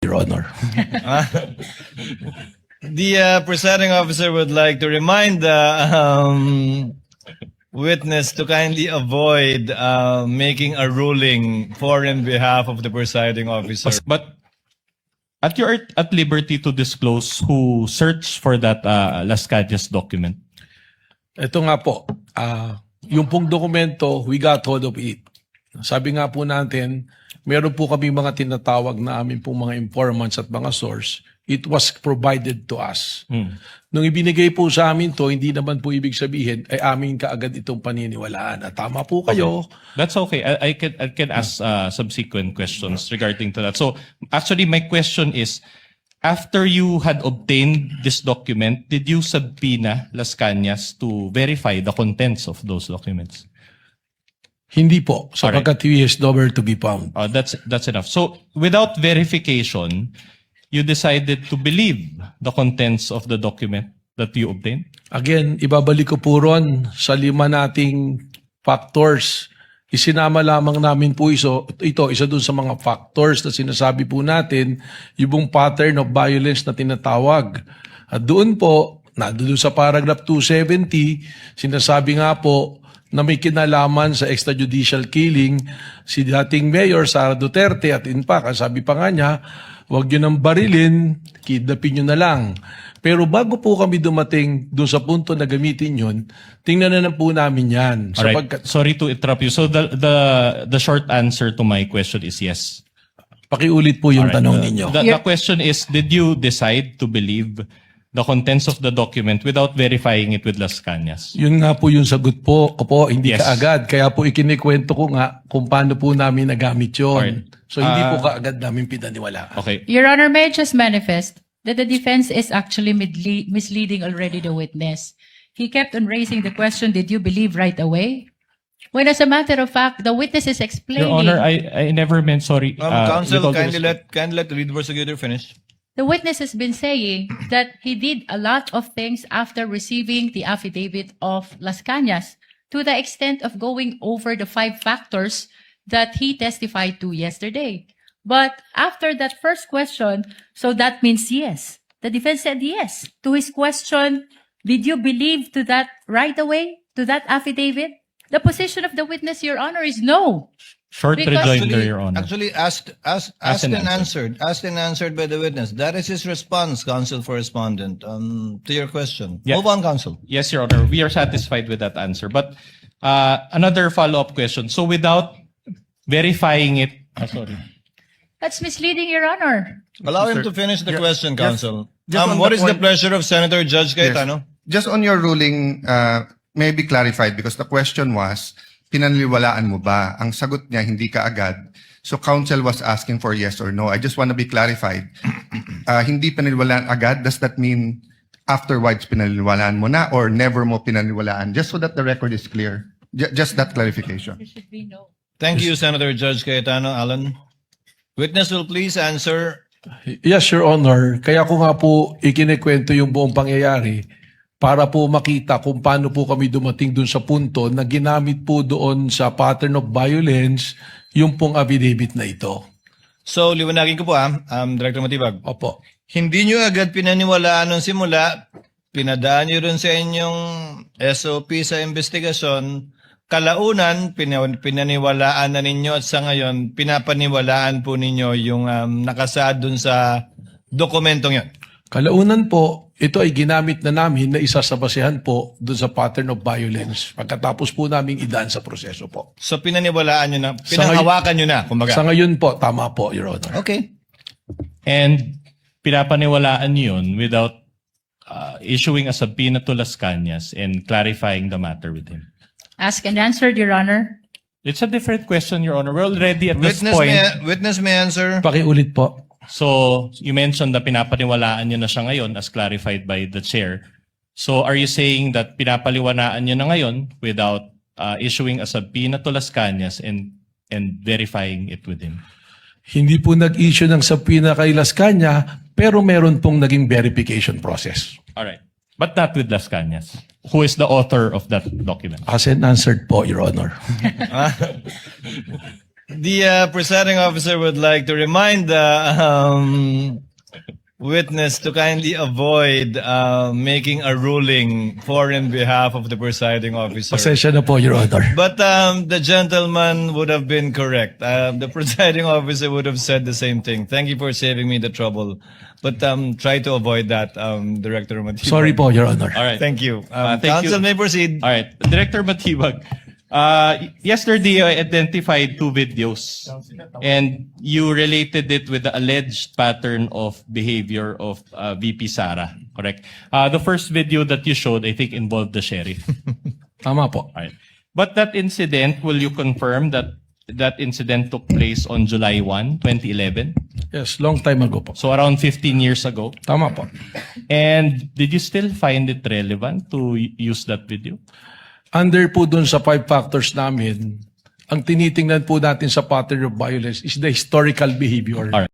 Your Honor. The presiding officer would like to remind the witness to kindly avoid making a ruling for and behalf of the presiding officer. But you're at liberty to disclose who searched for that Las Cañas document. Ito nga po, yung pong dokumento, we got hold of it. Sabi nga po natin, meron po kami mga tinatawag na amin pong mga informants at mga source. It was provided to us. Nung ibinigay po sa amin to, hindi naman po ibig sabihin ay amin kaagad itong paniniwalaan. At tama po kayo. That's okay. I can ask subsequent questions regarding to that. So actually, my question is, after you had obtained this document, did you subpoena Las Cañas to verify the contents of those documents? Hindi po, sapagkat he is nowhere to be found. That's enough. So without verification, you decided to believe the contents of the document that you obtained? Again, ibabalik ko po ron sa 5 nating factors. Isinama lamang namin po ito, isa dun sa mga factors na sinasabi po natin, yung pattern of violence na tinatawag. At doon po, doon sa paragraph 270, sinasabi nga po na may kinalaman sa extrajudicial killing si dating Mayor Sara Duterte at in fact, sabi pa nga niya, huwag nyo nang barilin, kidnapin nyo na lang. Pero bago po kami dumating doon sa punto na gamitin yun, tingnan na po namin yan. Alright. Sorry to interrupt you. So the short answer to my question is yes. Pakiulit po yung Alright. tanong ninyo. The question is, did you decide to believe the contents of the document without verifying it with Las Cañas? Yun nga po yung sagot po ko po, hindi Yes. kaagad. Kaya po ikinikwento ko nga kung paano po namin nagamit yun. Alright. So hindi po kaagad namin pinaniwala. Okay. Your Honor, may I just manifest that the defense is actually misleading already the witness. He kept on raising the question, did you believe right away? When as a matter of fact, the witness is explaining. Your Honor, I never meant sorry. Counsel, with all due kindly respect. let the lead prosecutor finish. The witness has been saying that he did a lot of things after receiving the affidavit of Las Cañas, to the extent of going over the 5 factors that he testified to yesterday. But after that first question, so that means yes. The defense said yes. To his question, did you believe to that right away, to that affidavit? The position of the witness, Your Honor, is no. Short Because- rejoinder, Your Honor. Actually, asked and and answered by the witness. That is his response, counsel for respondent, to your question. Yeah. Move on, counsel. Yes, Your Honor. We are satisfied with that answer. But another follow-up question. So without verifying it, sorry. That's misleading, Your Honor. Allow him to finish the question, counsel. just on What the is the point- pleasure of Senator Judge Cayetano? Just on your ruling, may be clarified because the question was, pinaniniwalaan mo ba? Ang sagot niya, hindi ka agad. So counsel was asking for yes or no. I just want to be clarified. Hindi pinaniniwalaan agad, does that mean afterwards pinaniniwalaan mo na or never mo pinaniniwalaan? Just so that the record is clear. Just that clarification. There should be no. Thank you, Senator Judge Cayetano. Alan. Witness will please answer. Yes, Your Honor. Kaya ko nga po ikinikwento yung buong pangyayari para po makita kung paano po kami dumating dun sa punto na ginamit po doon sa pattern of violence yung pong affidavit na ito. So, liwanagin ko po Director Matibag. Opo. Hindi nyo agad pinaniwalaan nung simula, pinadaan nyo rin sa inyong SOP sa investigasyon, kalaunan, pinaniwalaan na ninyo at sa ngayon, pinapaniwalaan po ninyo yung nakasaad dun sa dokumentong yun. Kalaunan po, ito ay ginamit na namin na isa sa basehan po doon sa pattern of violence pagkatapos po namin idaan sa proseso po. So, pinaniwalaan nyo na, pinanghawakan nyo na, kumbaga. Sa ngayon po, tama po, Your Honor. Okay. And pinapaniwalaan yun without issuing a subpoena to Las Cañas and clarifying the matter with him. Ask and answered, Your Honor. It's a different question, Your Honor. We're already at this point. Witness may answer. Pakiulit po. So, you mentioned na pinapaniwalaan nyo na siya ngayon as clarified by the chair. So, are you saying that pinapaliwanaan nyo na ngayon without issuing a subpoena to Las Cañas and verifying it with him? Hindi po nag-issue ng subpoena kay Las Cañas, pero meron pong naging verification process. Alright. But not with Las Cañas, who is the author of that document. As and answered po, Your Honor. The presiding officer would like to remind the witness to kindly avoid making a ruling for and behalf of the presiding officer. Pasensya na po, Your Honor. But the gentleman would have been correct. The presiding officer would have said the same thing. Thank you for saving me the trouble. But try to avoid that, Director Matibag. Sorry po, Your Honor. All right. Thank you. Thank Counsel you. may proceed. All right. Director Matibag, yesterday I identified 2 videos and you related it with the alleged pattern of behavior of VP Sara, correct? The first video that you showed, I think, involved the sheriff. Tama po. All right. But that incident, will you confirm that that incident took place on July 1, 2011? Yes, long time ago po. So around 15 years ago. Tama po. And did you still find it relevant to use that video? Under po dun sa 5 factors namin, ang tinitingnan po natin sa pattern of violence is the historical behavior. Alright.